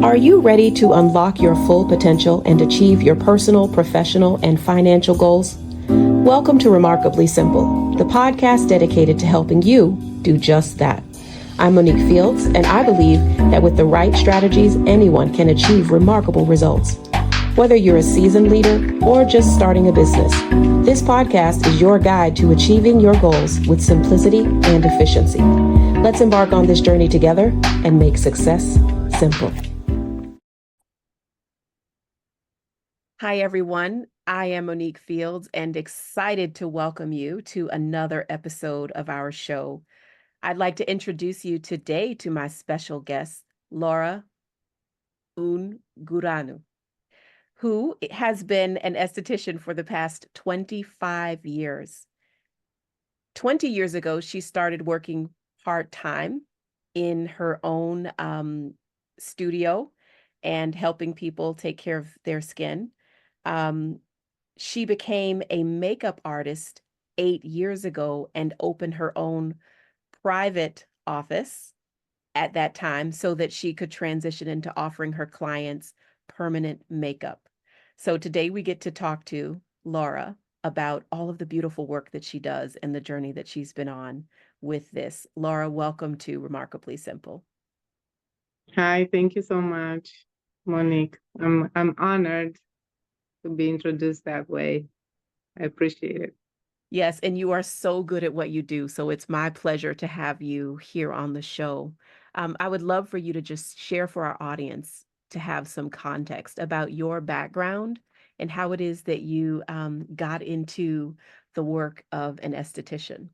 Are you ready to unlock your full potential and achieve your personal, professional, and financial goals? Welcome to Remarkably Simple, the podcast dedicated to helping you do just that. I'm Moneke Fields, and I believe that with the right strategies, anyone can achieve remarkable results. Whether you're a seasoned leader or just starting a business, this podcast is your guide to achieving your goals with simplicity and efficiency. Let's embark on this journey together and make success simple. Hi, everyone. I am Moneke Fields and excited to welcome you to another episode of our show. I'd like to introduce you today to my special guest, Laura Ungureanu, who has been an esthetician for the past 25 years. 20 years ago, she started working part-time in her own studio and helping people take care of their skin. She became a makeup artist 8 years ago and opened her own private office at that time so that she could transition into offering her clients permanent makeup. So today we get to talk to Laura about all of the beautiful work that she does and the journey that she's been on with this. Laura, welcome to Remarkably Simple. Hi, thank you so much, Monique. I'm honored to be introduced that way. I appreciate it. Yes, and you are so good at what you do. So it's my pleasure to have you here on the show. I would love for you to just share for our audience to have some context about your background and how it is that you got into the work of an esthetician.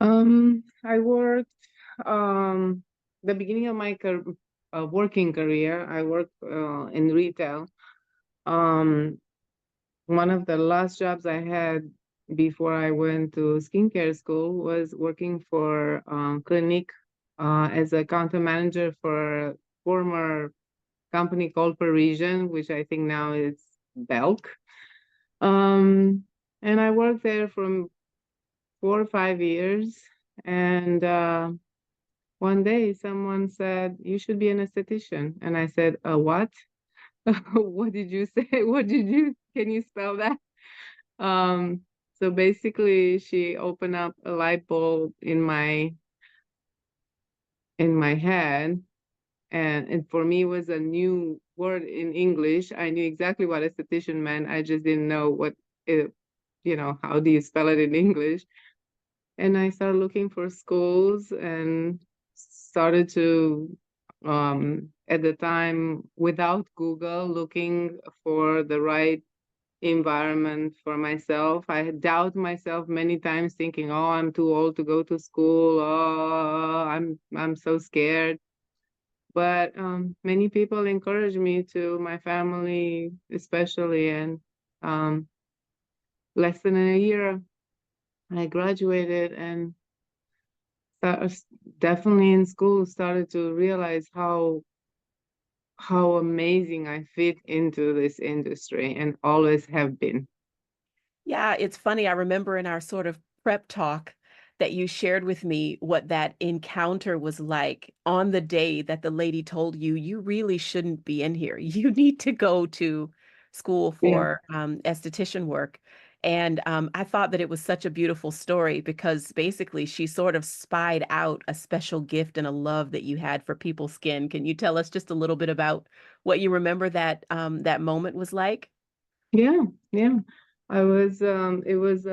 I worked the beginning of my working career. I worked in retail. Um, One of the last jobs I had before I went to skincare school was working for Clinique as a counter manager for a former company called Parisian, which I think now is Belk. Um, and I worked there from 4 or 5 years. And one day someone said, "You should be an esthetician." And I said, "What?" What did you say? Can you spell that? Um, so basically she opened up a light bulb in my head. And for me, it was a new word in English. I knew exactly what esthetician meant. I just didn't know how do you spell it in English? And I started looking for schools and started to, at the time, without Google, looking for the right environment for myself. I had doubt myself many times, thinking, "Oh, I'm too old to go to school. Oh, I'm so scared." But many people encouraged me to, my family especially, and um, less than a year, I graduated and definitely in school started to realize how amazing I fit into this industry and always have been. Yeah, it's funny. I remember in our sort of prep talk that you shared with me what that encounter was like on the day that the lady told you, you really shouldn't be in here. You need to go to school Yeah. for esthetician work. And I thought that it was such a beautiful story because basically she sort of spied out a special gift and a love that you had for people's skin. Can you tell us just a little bit about what you remember that that moment was like? Yeah, yeah. It was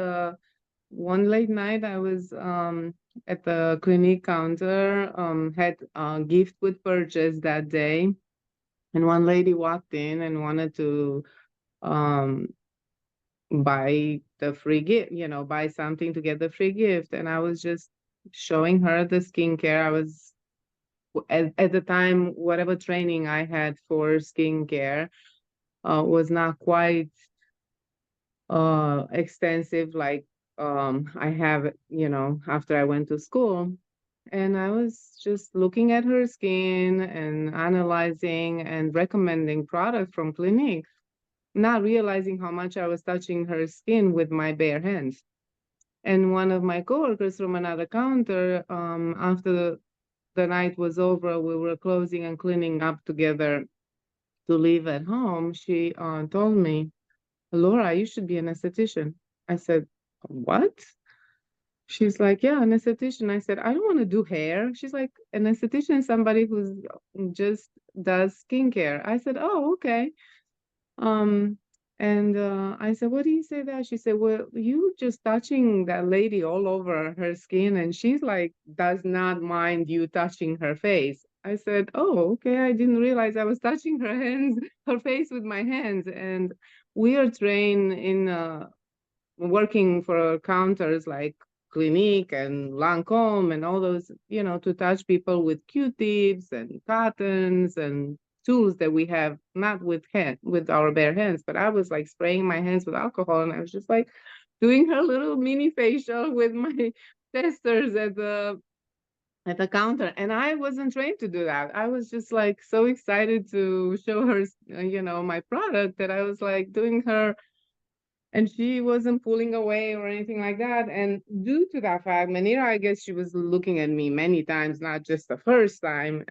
one late night. I was at the clinic counter, had a gift with purchase that day, and one lady walked in and wanted to um buy the free gift, buy something to get the free gift. And I was just showing her the skincare. I was at the time, whatever training I had for skincare was not quite extensive like I have, after I went to school. And I was just looking at her skin and analyzing and recommending products from Clinique, not realizing how much I was touching her skin with my bare hands. And one of my coworkers from another counter, after the the night was over, we were closing and cleaning up together to leave at home, she told me, Laura, you should be an esthetician. I said, what? She's like, yeah, an esthetician. I said, I don't want to do hair. She's like, an esthetician is somebody who's just does skincare. I said, oh, okay. Um, and I said, what do you say that? She said, well, you just touching that lady all over her skin, and she's like, does not mind you touching her face. I said, oh, okay. I didn't realize I was touching her hands, her face with my hands. And we are trained in working for counters like Clinique and Lancome and all those, to touch people with Q-tips and cottons and tools that we have not with our bare hands. But I was like spraying my hands with alcohol, and I was just like doing her little mini facial with my testers at the counter, and I wasn't trained to do that. I was just like so excited to show her, my product, that I was like doing her, and she wasn't pulling away or anything like that. And due to that fact, Manira, I guess she was looking at me many times, not just the first time.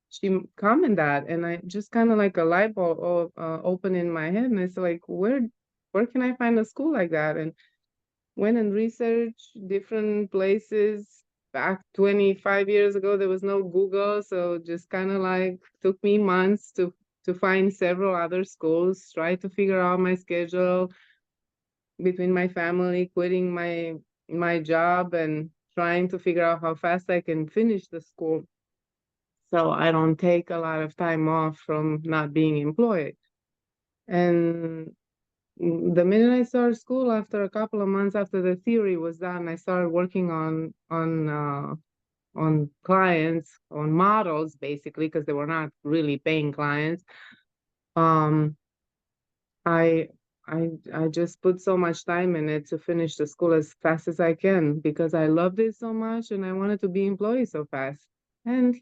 She commented that, and I just kind of like a light bulb opened in my head, and it's like, where can I find a school like that? And went and researched different places. Back 25 years ago, there was no Google, so just kind of like took me months to find several other schools, try to figure out my schedule between my family, quitting my job, and trying to figure out how fast I can finish the school so I don't take a lot of time off from not being employed. And the minute I started school, after a couple of months after the theory was done, I started working on clients, on models, basically, because they were not really paying clients. Um, I I just put so much time in it to finish the school as fast as I can because I loved it so much and I wanted to be employed so fast. And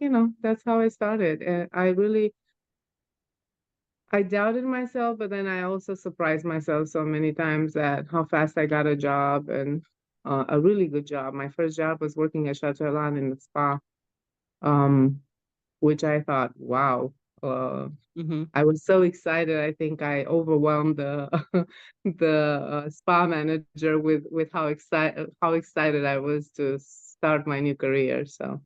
that's how I started. And I doubted myself, but then I also surprised myself so many times at how fast I got a job, and a really good job. My first job was working at Chateau in the spa, um, which I thought, wow. Uh, Hmm. I was so excited. I think I overwhelmed the the spa manager with how excited I was to start my new career. So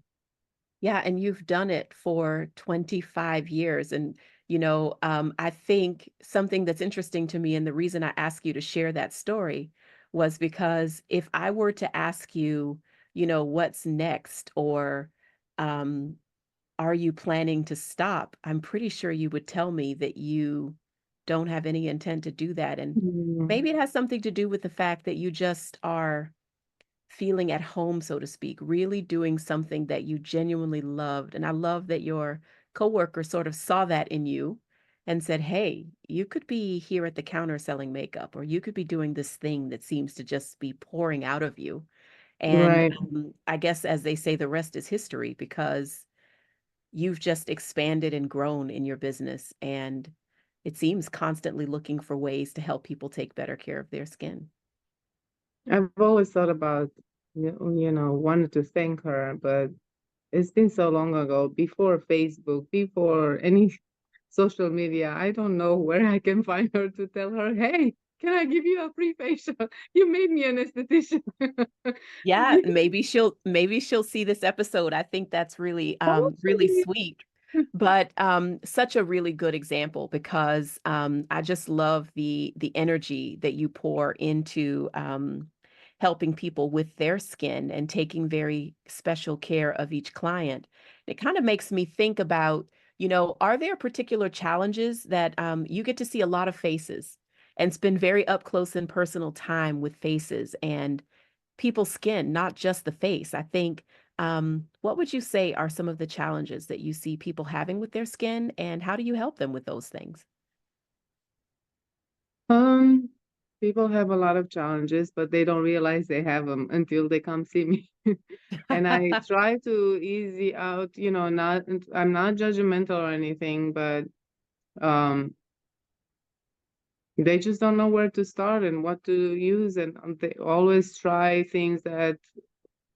Yeah, and you've done it for 25 years. And, I think something that's interesting to me, and the reason I ask you to share that story was because if I were to ask you, what's next, or um, are you planning to stop? I'm pretty sure you would tell me that you don't have any intent to do that. And mm, maybe it has something to do with the fact that you just are feeling at home, so to speak, really doing something that you genuinely loved. And I love that your coworker sort of saw that in you and said, hey, you could be here at the counter selling makeup, or you could be doing this thing that seems to just be pouring out of you. And right. I guess, as they say, the rest is history because you've just expanded and grown in your business. And it seems constantly looking for ways to help people take better care of their skin. I've always thought about wanted to thank her, but it's been so long ago, before Facebook, before any social media. I don't know where I can find her to tell her, hey, can I give you a free facial? You made me an esthetician. Yeah, maybe she'll see this episode. I think that's really Hopefully. sweet. But such a really good example because I just love the energy that you pour into helping people with their skin and taking very special care of each client. It kind of makes me think about, are there particular challenges that you get to see a lot of faces and spend very up close and personal time with faces and people's skin, not just the face. I think, what would you say are some of the challenges that you see people having with their skin, and how do you help them with those things? Um, People have a lot of challenges, but they don't realize they have them until they come see me. And I try to easy out, not I'm not judgmental or anything, but um they just don't know where to start and what to use, and they always try things that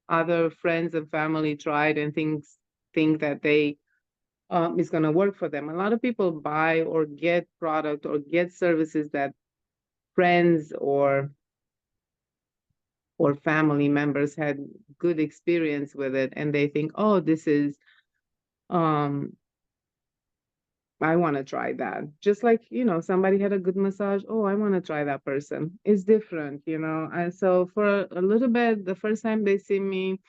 other friends and family tried and things think that they is going to work for them. A lot of people buy or get product or get services that friends or family members had good experience with it, and they think, oh, this is um I want to try that. Just like, somebody had a good massage. Oh, I want to try that person. It's different. And so for a little bit, the first time they see me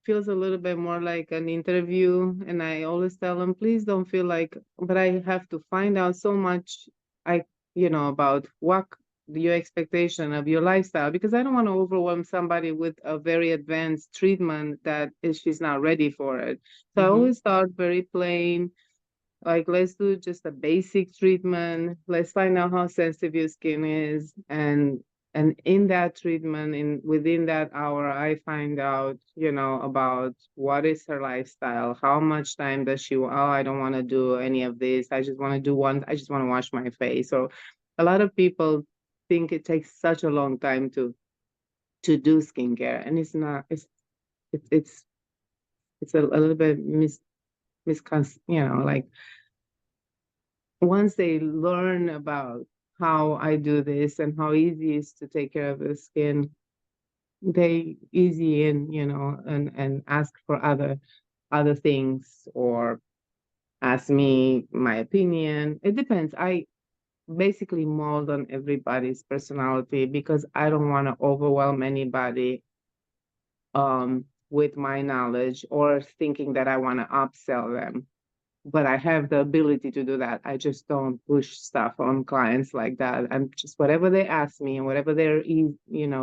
feels a little bit more like an interview. And I always tell them, please don't feel like, but I have to find out so much, I, about what your expectation of your lifestyle, because I don't want to overwhelm somebody with a very advanced treatment that is she's not ready for it. So I Mm-hmm. always start very plain, like, let's do just a basic treatment. Let's find out how sensitive your skin is. And in that treatment, within that hour, I find out, about what is her lifestyle, how much time does she, oh, I don't want to do any of this. I just want to do one, I just want to wash my face. So a lot of people think it takes such a long time to do skincare. And it's not, it's it's a little bit like, once they learn about how I do this and how easy it is to take care of the skin, they easy in, and ask for other things or ask me my opinion. It depends. I basically mold on everybody's personality because I don't want to overwhelm anybody with my knowledge or thinking that I want to upsell them, but I have the ability to do that. I just don't push stuff on clients like that. I'm just whatever they ask me and whatever they're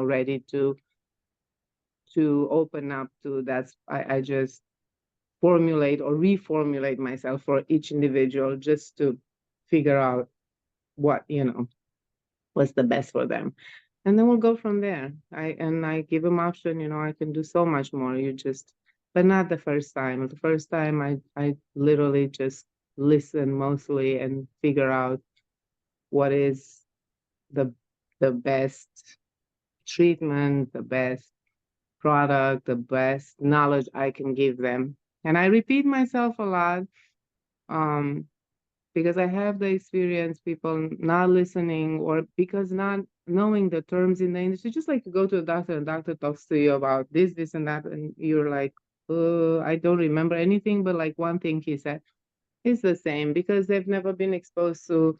ready to open up to. That's I just formulate or reformulate myself for each individual just to figure out what what's the best for them, and then we'll go from there. I give them option. I can do so much more. But not the first time. The first time I literally just listen mostly and figure out what is the the best treatment, the best product, the best knowledge I can give them. And I repeat myself a lot. Um, because I have the experience, people not listening or because not knowing the terms in the industry. Just like you go to a doctor and doctor talks to you about this, and that, and you're like, I don't remember anything, but like one thing he said is the same because they've never been exposed to.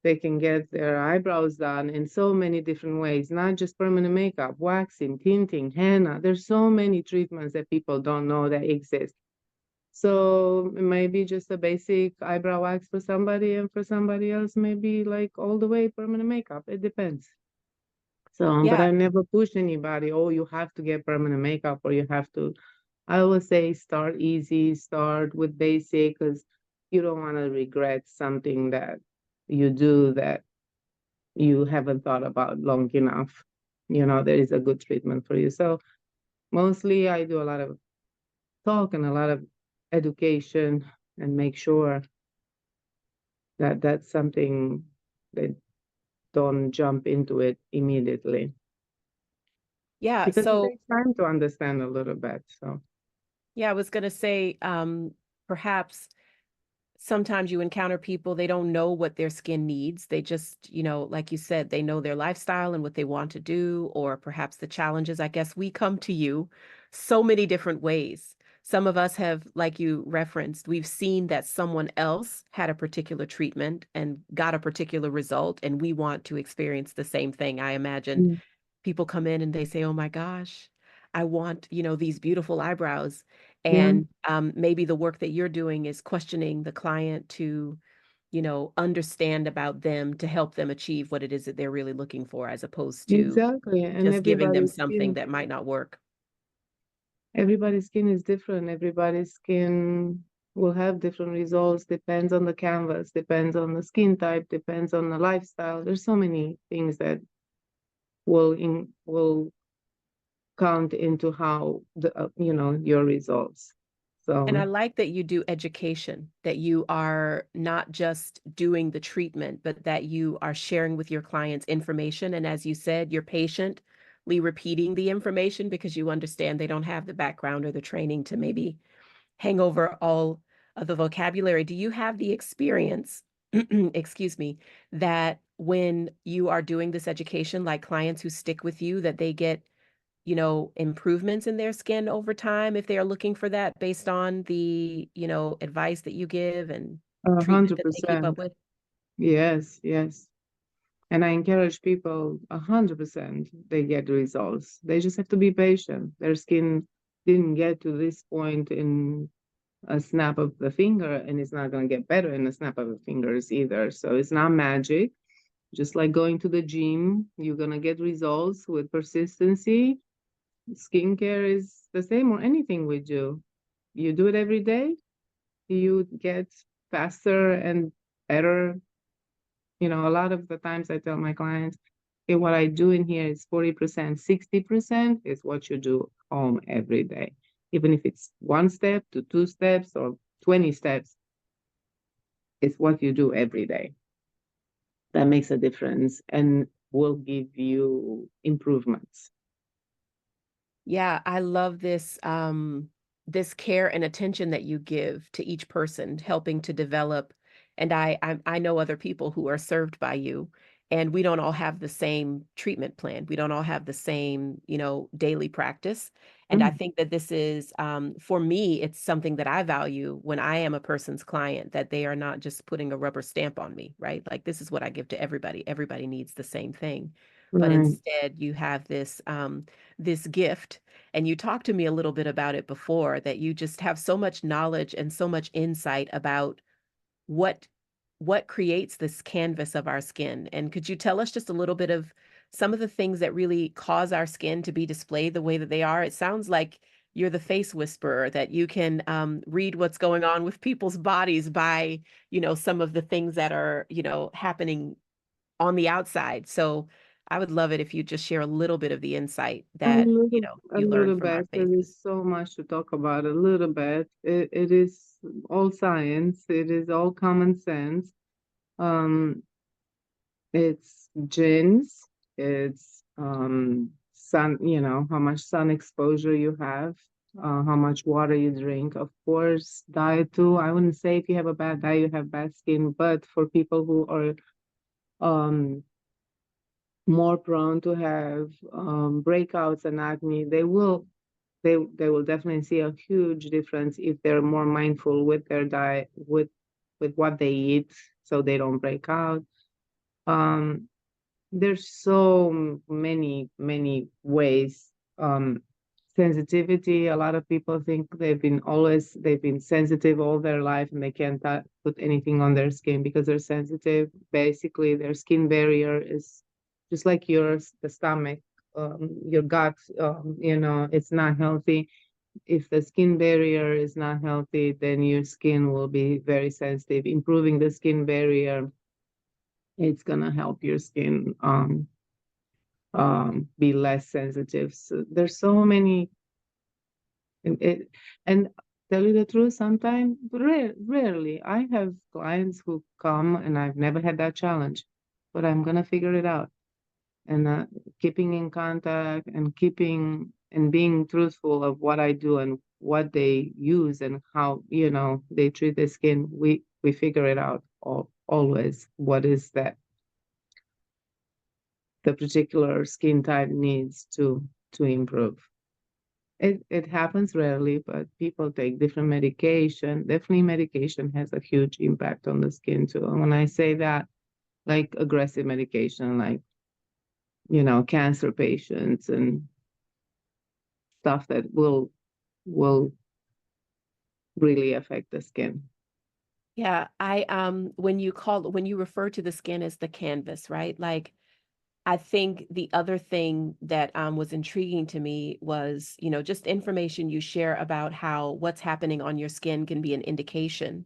They can get their eyebrows done in so many different ways, not just permanent makeup, waxing, tinting, henna. There's so many treatments that people don't know that exist. So it might be just a basic eyebrow wax for somebody, and for somebody else, maybe like all the way permanent makeup. It depends. So, but Yeah. I never push anybody, oh, you have to get permanent makeup or you have to. I always say start easy, start with basic, because you don't want to regret something that you do that you haven't thought about long enough. There is a good treatment for you. So mostly I do a lot of talk and a lot of education and make sure that that's something that don't jump into it immediately Yeah. because it So takes time to understand a little bit. So yeah, I was going to say, perhaps sometimes you encounter people, they don't know what their skin needs. They just, like you said, they know their lifestyle and what they want to do, or perhaps the challenges. I guess we come to you so many different ways. Some of us have, like you referenced, we've seen that someone else had a particular treatment and got a particular result, and we want to experience the same thing. I imagine mm, people come in and they say, "Oh my gosh, I want, these beautiful eyebrows." yeah, And maybe the work that you're doing is questioning the client to, understand about them to help them achieve what it is that they're really looking for, as opposed to exactly. And just giving them something that might not work. everybody's skin is different. Everybody's skin will have different results. Depends on the canvas. Depends on the skin type. Depends on the lifestyle. There's so many things that will count into how your results. And I So like that you do education, that you are not just doing the treatment, but that you are sharing with your clients information. And as you said, you're patiently repeating the information because you understand they don't have the background or the training to maybe hang over all of the vocabulary. Do you have the experience, excuse me, that when you are doing this education, like clients who stick with you, that they get, improvements in their skin over time if they are looking for that based on the, advice that you give and a treatment hundred that they keep up percent. with? Yes, yes. And I encourage people 100% they get results. They just have to be patient. Their skin didn't get to this point in a snap of the finger, and it's not going to get better in a snap of the fingers either. So it's not magic. Just like going to the gym, you're going to get results with persistency. Skincare is the same, or anything we do. You do it every day, you get faster and better. A lot of the times I tell my clients, okay, what I do in here is 40%, 60% is what you do home every day. Even if it's one step to two steps or 20 steps, it's what you do every day. That makes a difference and will give you improvements. Yeah, I love this care and attention that you give to each person, helping to develop. And I know other people who are served by you, and we don't all have the same treatment plan. We don't all have the same, daily practice. And I Mm. think that this is, for me, it's something that I value when I am a person's client, that they are not just putting a rubber stamp on me, right? Like this is what I give to everybody. Everybody needs the same thing. But Right. instead, you have this gift, and you talked to me a little bit about it before, that you just have so much knowledge and so much insight about what what creates this canvas of our skin. And could you tell us just a little bit of some of the things that really cause our skin to be displayed the way that they are? It sounds like you're the face whisperer, that you can read what's going on with people's bodies by, some of the things that are, happening on the outside. So I would love it if you just share a little bit of the insight that, A you learn little from our bit. There faces. is so much to talk about. A little bit. It is all science. It is all common sense. Um, it's genes. It's sun. How much sun exposure you have. How much water you drink. Of course, diet too. I wouldn't say if you have a bad diet, you have bad skin, but for people who are um more prone to have breakouts and acne, they will definitely see a huge difference if they're more mindful with their diet, with what they eat, so they don't break out. Um, there's so many ways. Sensitivity. A lot of people think they've been sensitive all their life and they can't put anything on their skin because they're sensitive. Basically, their skin barrier is just like yours, the stomach, your gut. It's not healthy. If the skin barrier is not healthy, then your skin will be very sensitive. Improving the skin barrier, it's gonna help your skin be less sensitive. So there's so many, and tell you the truth, sometimes rarely I have clients who come and I've never had that challenge, but I'm gonna figure it out. And keeping in contact and keeping and being truthful of what I do and what they use and how they treat the skin, we figure it out always what is that the particular skin type needs to improve. It happens rarely, but people take different medication. Definitely medication has a huge impact on the skin too. And when I say that, like aggressive medication, like cancer patients and stuff that will really affect the skin. Yeah, when you refer to the skin as the canvas, right? Like I think the other thing that was intriguing to me was, just information you share about how what's happening on your skin can be an indication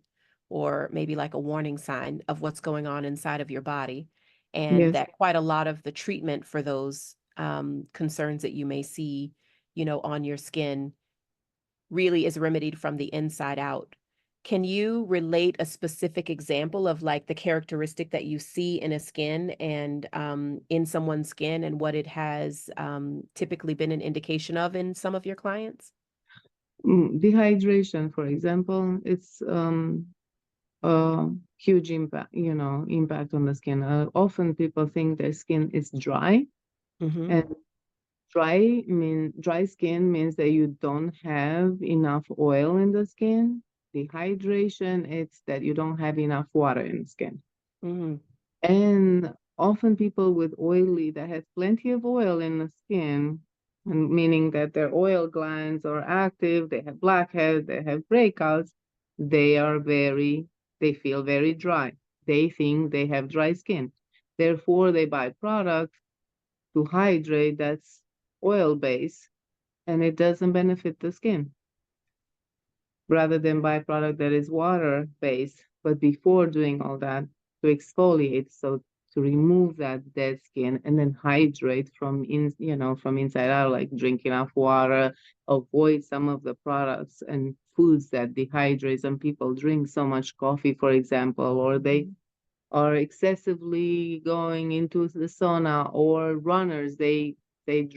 or maybe like a warning sign of what's going on inside of your body. And Yes. that quite a lot of the treatment for those concerns that you may see, on your skin really is remedied from the inside out. Can you relate a specific example of like the characteristic that you see in a skin and in someone's skin and what it has typically been an indication of in some of your clients? Dehydration, for example, it's a huge impact, impact on the skin. Often people think their skin is dry, Mm-hmm. and dry skin means that you don't have enough oil in the skin. Dehydration, it's that you don't have enough water in the skin. Mm-hmm. And often people with oily that have plenty of oil in the skin, and meaning that their oil glands are active, they have blackheads, they have breakouts, they are they feel very dry. They think they have dry skin. Therefore, they buy products to hydrate that's oil based, and it doesn't benefit the skin, rather than buy product that is water based. But before doing all that, to exfoliate, so to remove that dead skin and then hydrate from inside out, like drink enough water, avoid some of the products and foods that dehydrate. Some people drink so much coffee, for example, or they are excessively going into the sauna, or runners, they they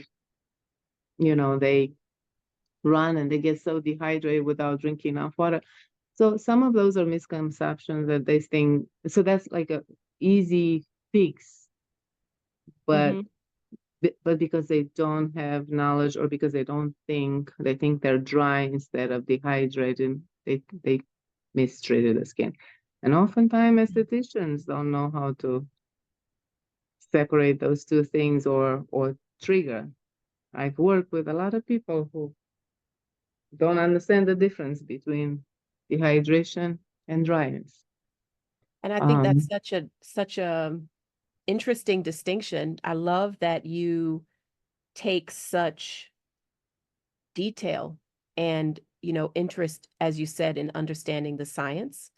run and they get so dehydrated without drinking enough water. So some of those are misconceptions that they think. So that's like a easy fix, but Mm-hmm. but because they don't have knowledge, or because they think they're dry instead of dehydrated, they mistreated the skin. And oftentimes estheticians don't know how to separate those two things, or trigger. I've worked with a lot of people who don't understand the difference between dehydration and dryness. And I think that's Um, such a interesting distinction. I love that you take such detail and, interest, as you said, in understanding the science.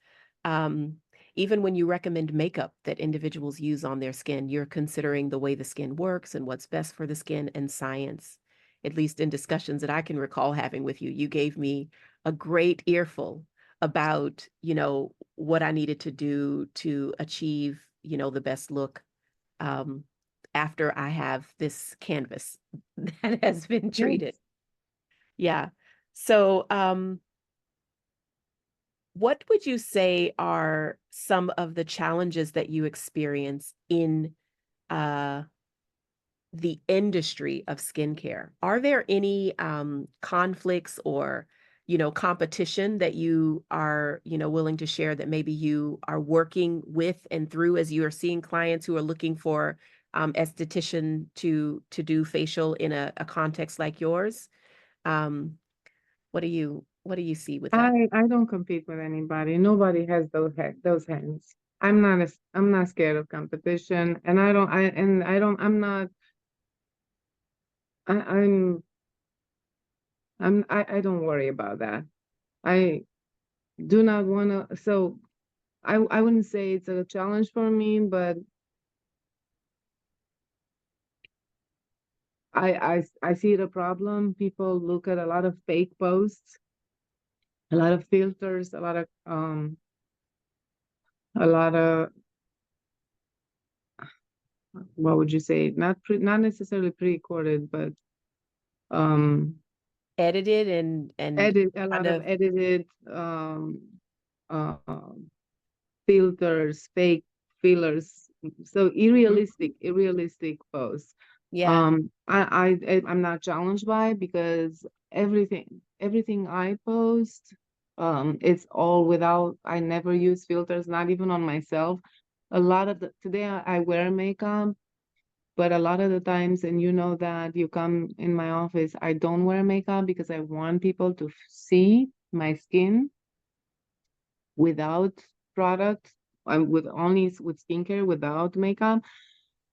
Um, Even when you recommend makeup that individuals use on their skin, you're considering the way the skin works and what's best for the skin and science. At least in discussions that I can recall having with you, you gave me a great earful about, what I needed to do to achieve, the best look um, after I have this canvas that has been treated. yes. Yeah. So, what would you say are some of the challenges that you experience in uh, the industry of skincare? Are there any conflicts or, competition that you are, willing to share that maybe you are working with and through as you are seeing clients who are looking for esthetician to do facial in a context like yours? Um, what do you see with that? I don't compete with anybody. Nobody has those hands. I'm not scared of competition, and I don't I'm not I, I don't worry about that. I do not want to. So I wouldn't say it's a challenge for me, but I see the problem. People look at a lot of fake posts, a lot of filters, a lot of, what would you say? Not necessarily pre-recorded, but um Edited and a lot kind of of edited uh, filters, fake fillers, so Mhm. irrealistic posts. Yeah. I'm not challenged by it, because everything I post, it's all without. I never use filters, not even on myself. A lot of today I wear makeup, but a lot of the times, and that you come in my office, I don't wear makeup because I want people to see my skin without product. I'm with only with skincare without makeup.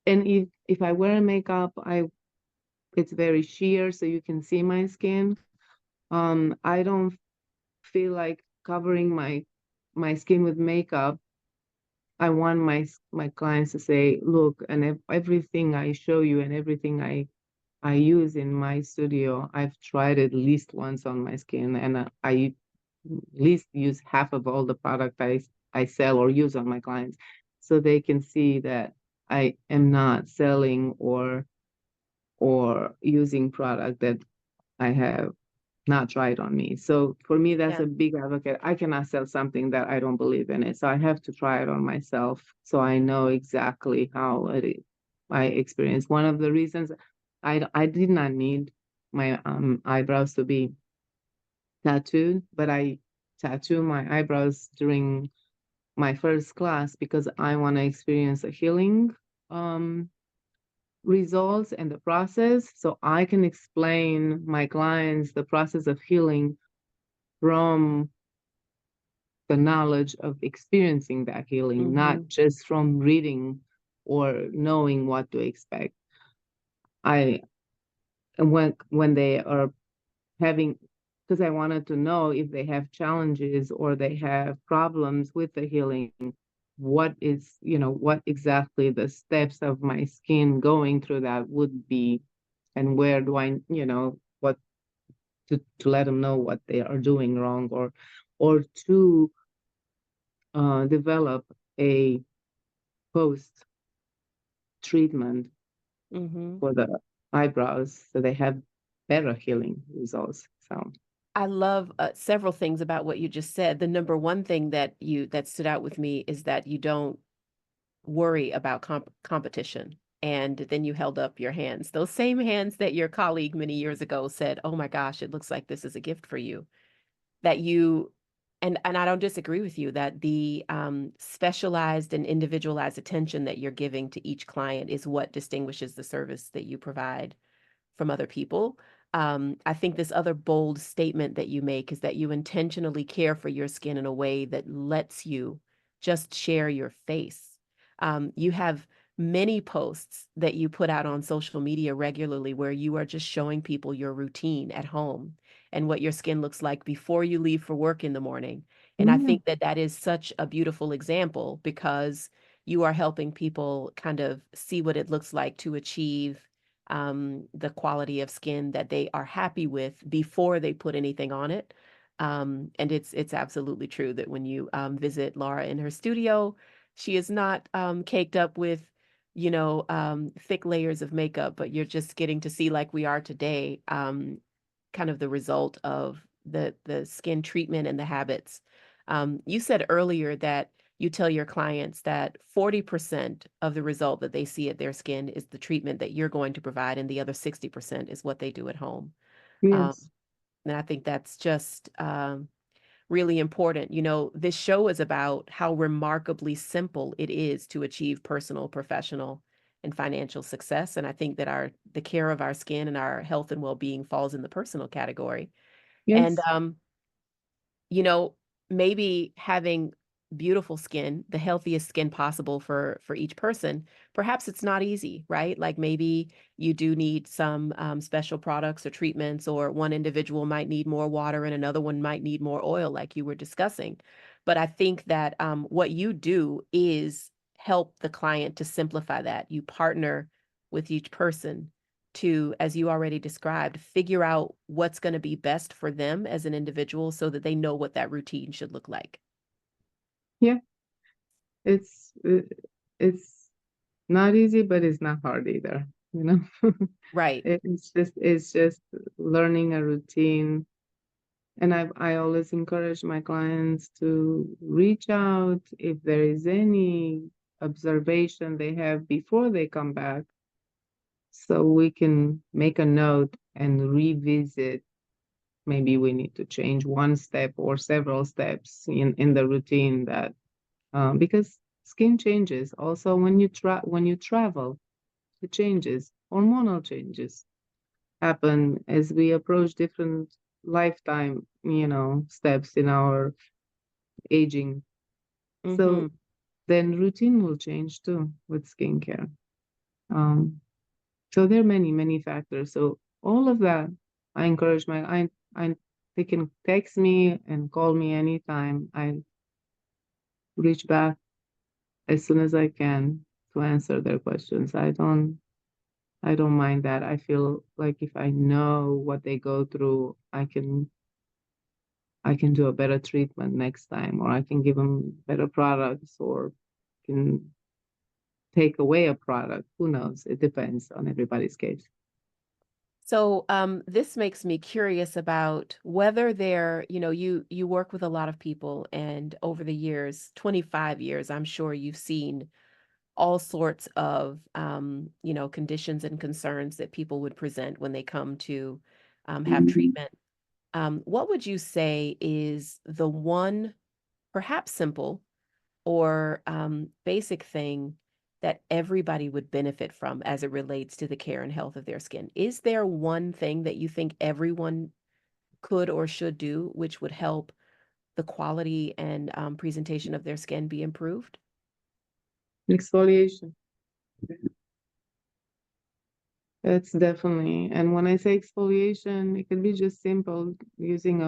And if I wear makeup, I it's very sheer, so you can see my skin. I don't feel like covering my skin with makeup. I want my clients to say, look, and everything I show you and everything I use in my studio, I've tried at least once on my skin, and I at least use half of all the product I sell or use on my clients, so they can see that I am not selling or using product that I have. not try it on me. So for me, that's Yeah. a big advocate. I cannot sell something that I don't believe in it. So I have to try it on myself so I know exactly how it is. I experience. One of the reasons I did not need my eyebrows to be tattooed, but I tattoo my eyebrows during my first class because I want to experience a healing um results and the process so I can explain my clients the process of healing from the knowledge of experiencing that healing, not Mm-hmm. just from reading or knowing what to expect. I when they are having because I wanted to know if they have challenges or they have problems with the healing, what is, what exactly the steps of my skin going through that would be, and where do I, what to let them know what they are doing wrong, or to develop a post treatment Mm-hmm. for the eyebrows so they have better healing results. So, I love several things about what you just said. The number one thing that stood out with me is that you don't worry about competition. And then you held up your hands, those same hands that your colleague many years ago said, "Oh my gosh, it looks like this is a gift for you." That you and I don't disagree with you that the specialized and individualized attention that you're giving to each client is what distinguishes the service that you provide from other people. I think this other bold statement that you make is that you intentionally care for your skin in a way that lets you just share your face. You have many posts that you put out on social media regularly where you are just showing people your routine at home and what your skin looks like before you leave for work in the morning. And I yeah, think that that is such a beautiful example because you are helping people kind of see what it looks like to achieve the quality of skin that they are happy with before they put anything on it. And it's absolutely true that when you visit Laura in her studio, she is not caked up with, thick layers of makeup, but you're just getting to see like we are today, kind of the result of the skin treatment and the habits. You said earlier that you tell your clients that 40% of the result that they see at their skin is the treatment that you're going to provide, and the other 60% is what they do at home. Um, yes, and I think that's just really important. This show is about how remarkably simple it is to achieve personal, professional, and financial success. And I think that the care of our skin and our health and well-being falls in the personal category. And yes, you know, maybe having beautiful skin, the healthiest skin possible for each person, perhaps it's not easy, right? Like maybe you do need some special products or treatments, or one individual might need more water and another one might need more oil, like you were discussing. But I think that what you do is help the client to simplify that. You partner with each person to, as you already described, figure out what's going to be best for them as an individual so that they know what that routine should look like. yeah. It's it's not easy, but it's not hard either. You know, Right. it's just learning a routine. And I always encourage my clients to reach out if there is any observation they have before they come back, so we can make a note and revisit. Maybe we need to change one step or several steps in the routine that because skin changes. Also, when you travel, it changes. Hormonal changes happen as we approach different lifetime, steps in our aging. Mm-hmm. So then routine will change too with skincare. Um, so there are many, many factors. So all of that, I encourage I they can text me and call me anytime. I reach back as soon as I can to answer their questions. I don't mind that. I feel like if I know what they go through, I can do a better treatment next time, or I can give them better products, or can take away a product. Who knows? It depends on everybody's case. So, this makes me curious about whether there, you work with a lot of people, and over the years, 25 years, I'm sure you've seen all sorts of, conditions and concerns that people would present when they come to have treatment. What would you say is the one, perhaps simple or basic thing that everybody would benefit from as it relates to the care and health of their skin? Is there one thing that you think everyone could or should do which would help the quality and presentation of their skin be improved? Exfoliation. That's definitely, and when I say exfoliation, it can be just simple using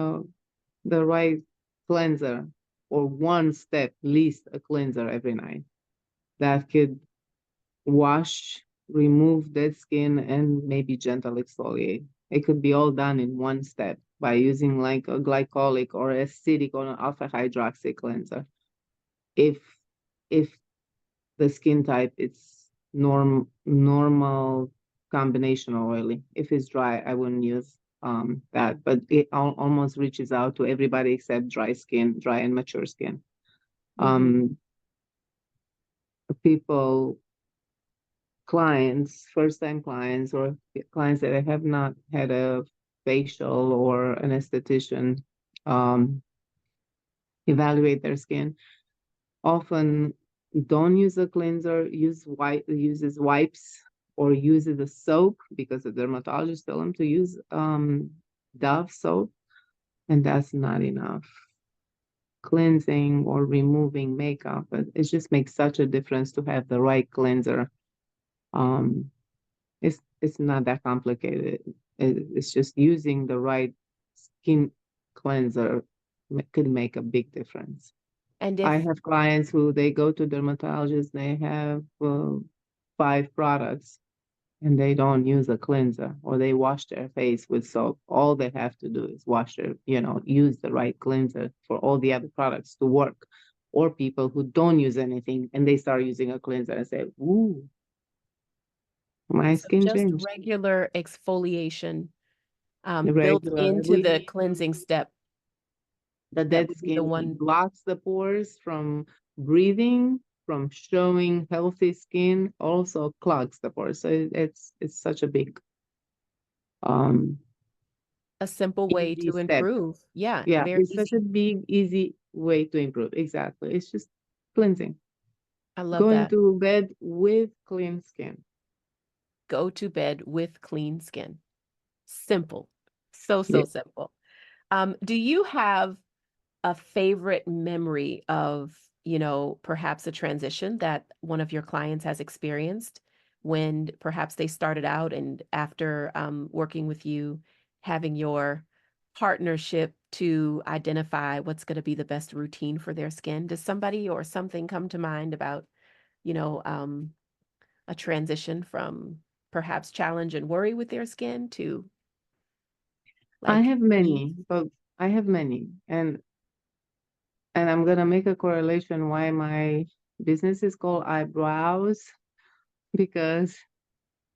the right cleanser or one step, least a cleanser every night that could wash, remove dead skin, and maybe gentle exfoliate. It could be all done in one step by using like a glycolic or acidic or an alpha hydroxy cleanser. If if the skin type it's normal combination oily. If it's dry, I wouldn't use that, but it almost reaches out to everybody except dry and mature skin. Hmm. Um, people, clients, first time clients, or clients that have not had a facial or an esthetician um, evaluate their skin often don't use a cleanser, uses wipes or uses a soap because the dermatologist tell them to use Dove soap, and that's not enough cleansing or removing makeup. But it just makes such a difference to have the right cleanser. Um, it's not that complicated. It's just using the right skin cleanser could make a big difference. And I if have clients who they go to dermatologists, they have 5 products and they don't use a cleanser or they wash their face with soap. All they have to do is use the right cleanser for all the other products to work. Or people who don't use anything and they start using a cleanser and say, ooh, my so skin just changed. regular exfoliation built Regular. into the cleansing step, The that dead would be the skin one. blocks the pores from breathing, from showing healthy skin, also clogs the pores. So it's such a big um A simple way easy to step. improve. Yeah, Yeah, very it's such a easy. big, easy way to improve. Exactly. It's just cleansing. I love Going that. to bed with clean skin. Go to bed with clean skin. Simple. So, Yeah. so simple. Do you have a favorite memory of, perhaps a transition that one of your clients has experienced when perhaps they started out and after working with you, having your partnership to identify what's going to be the best routine for their skin? Does somebody or something come to mind about, you know, um, a transition from perhaps challenge and worry with their skin to I like have ease? many, but I have many. And I'm gonna make a correlation why my business is called eyebrows because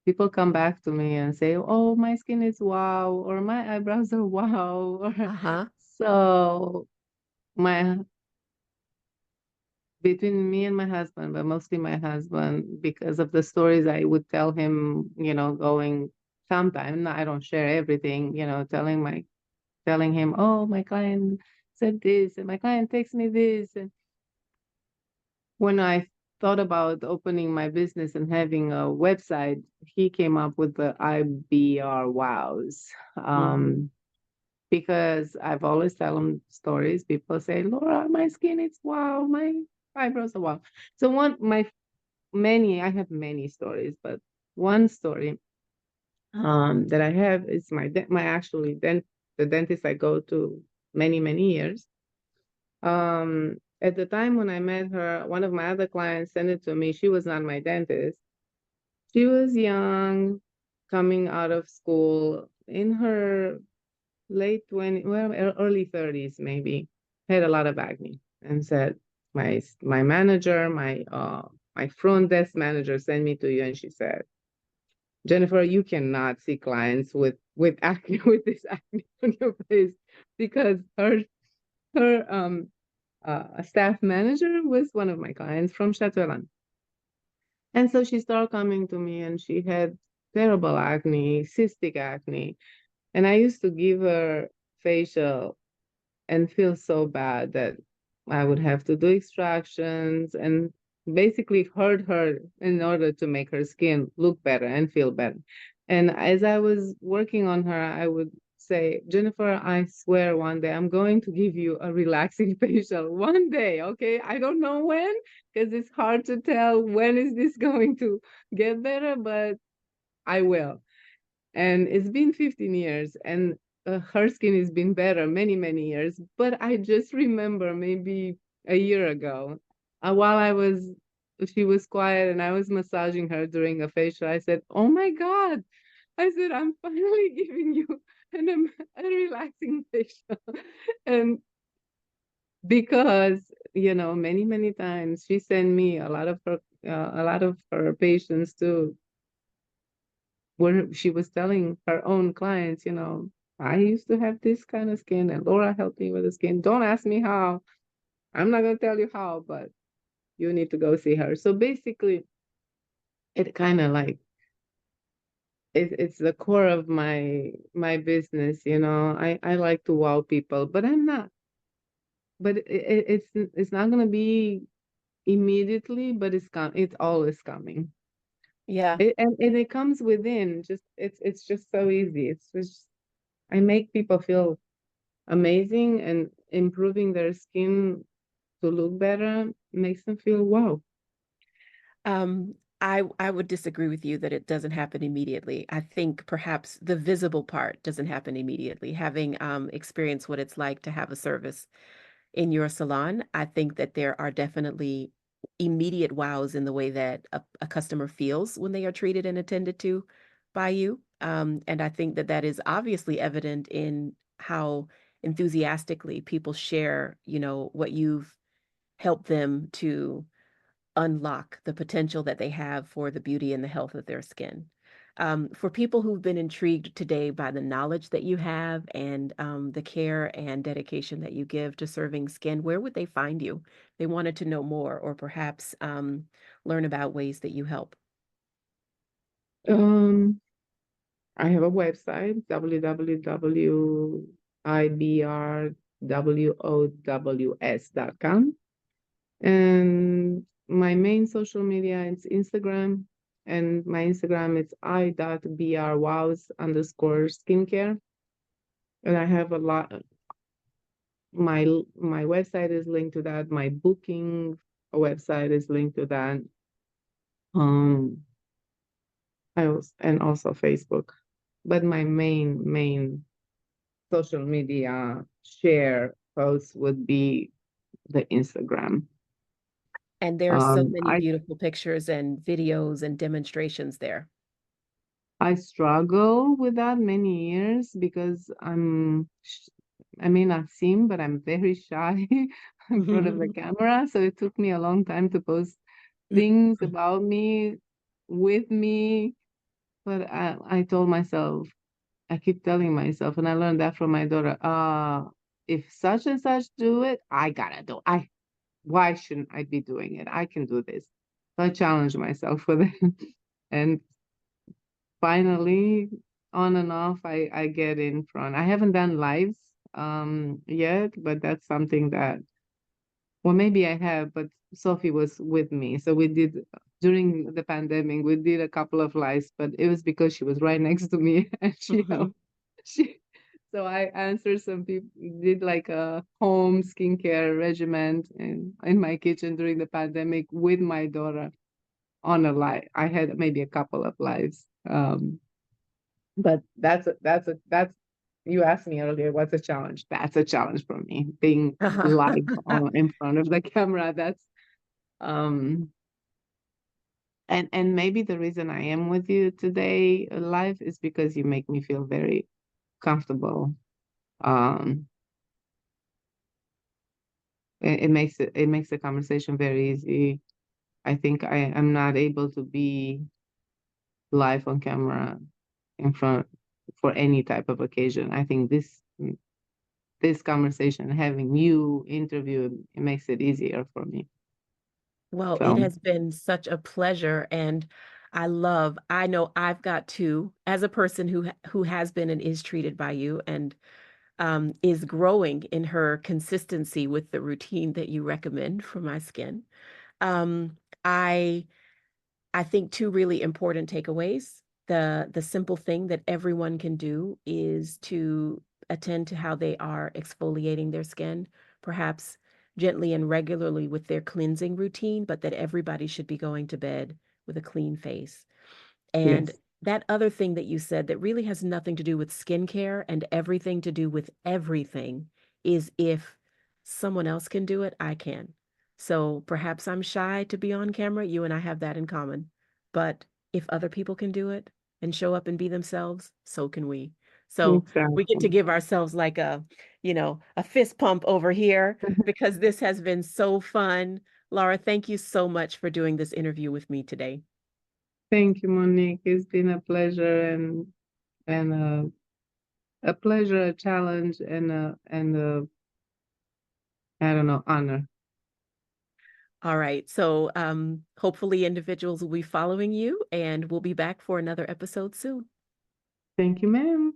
people come back to me and say, "Oh, my skin is wow," or "My eyebrows are wow." Or Uh-huh. so my between me and my husband, but mostly my husband, because of the stories I would tell him, going sometime. I don't share everything, telling him, "Oh, my client said this, and my client texts me this." And when I thought about opening my business and having a website, he came up with the IBR wows. Mhm. Because I've always tell him stories. People say, "Laura, my skin is wow, my eyebrows are wow." So I have many stories, but one story that I have is my actually the dentist I go to many, many years. At the time when I met her, one of my other clients sent it to me. She was not my dentist. She was young, coming out of school in her late 20, well, early 30s maybe, had a lot of acne and said, my manager, my front desk manager sent me to you, and she said, Jennifer, you cannot see clients with acne with this acne on your face, because her a staff manager was one of my clients from Chateau. And so she started coming to me and she had terrible acne, cystic acne. And I used to give her facial and feel so bad that I would have to do extractions and basically hurt her in order to make her skin look better and feel better. And as I was working on her, I would say, Jennifer, I swear one day I'm going to give you a relaxing facial. One day, okay? I don't know when, because it's hard to tell when is this going to get better, but I will. And it's been 15 years, and her skin has been better many, many years. But I just remember maybe a year ago, while she was quiet and I was massaging her during a facial, I said, oh my God, I said, I'm finally giving you a relaxing facial. And because, many, many times she sent me a lot of her patients too, where she was telling her own clients, I used to have this kind of skin and Laura helped me with the skin. Don't ask me how. I'm not going to tell you how, but you need to go see her. So basically, it kind of like it's the core of my business, I like to wow people, but I'm not. But it's not going to be immediately, but it's always coming. Yeah. And it comes within. Just it's just so easy. It's just I make people feel amazing, and improving their skin to look better makes them feel wow. Um, I would disagree with you that it doesn't happen immediately. I think perhaps the visible part doesn't happen immediately. Having experienced what it's like to have a service in your salon, I think that there are definitely immediate wows in the way that a customer feels when they are treated and attended to by you. And I think that that is obviously evident in how enthusiastically people share, what you've helped them to unlock the potential that they have for the beauty and the health of their skin. For people who've been intrigued today by the knowledge that you have and the care and dedication that you give to serving skin, where would they find you? They wanted to know more or perhaps learn about ways that you help. Um, I have a website, www.ibrwows.com. And my main social media is Instagram. And my Instagram is i.brwows_skincare. And I have a lot. My website is linked to that. My booking website is linked to that. Um, and also Facebook. But my main social media share posts would be the Instagram. And there are so many I beautiful pictures and videos and demonstrations there. I struggle with that many years because I may not seem, but I'm very shy in front of the camera. So it took me a long time to post things about me, with me. But I told myself, I keep telling myself, and I learned that from my daughter, if such and such do it, I gotta do. Why shouldn't I be doing it? I can do this. So I challenge myself with it. And finally, on and off, I get in front. I haven't done lives yet, but that's something that, well, maybe I have, but Sophie was with me. So we did during the pandemic, we did a couple of lives, but it was because she was right next to me and she so I answered some people, did like a home skincare regimen in my kitchen during the pandemic with my daughter on a live. I had maybe a couple of lives. But that's you asked me earlier, what's a challenge? That's a challenge for me, being live in front of the camera. That's um and maybe the reason I am with you today live is because you make me feel very comfortable. Um it makes the conversation very easy. I think I'm not able to be live on camera in front for any type of occasion. I think this conversation, having you interview, it makes it easier for me. Well, it So has been such a pleasure, and I know I've got to, as a person who has been and is treated by you and is growing in her consistency with the routine that you recommend for my skin. Um, I I think two really important takeaways. The simple thing that everyone can do is to attend to how they are exfoliating their skin, perhaps gently and regularly with their cleansing routine, but that everybody should be going to bed with a clean face. And yes, that other thing that you said that really has nothing to do with skincare and everything to do with everything is if someone else can do it, I can. So perhaps I'm shy to be on camera. You and I have that in common. But if other people can do it and show up and be themselves, so can we. So we get to exactly. give ourselves like a fist pump over here because this has been so fun. Laura, thank you so much for doing this interview with me today. Thank you, Monique. It's been a pleasure and a pleasure, a challenge, and a I don't know, honor. All right. So hopefully individuals will be following you and we'll be back for another episode soon. Thank you, ma'am.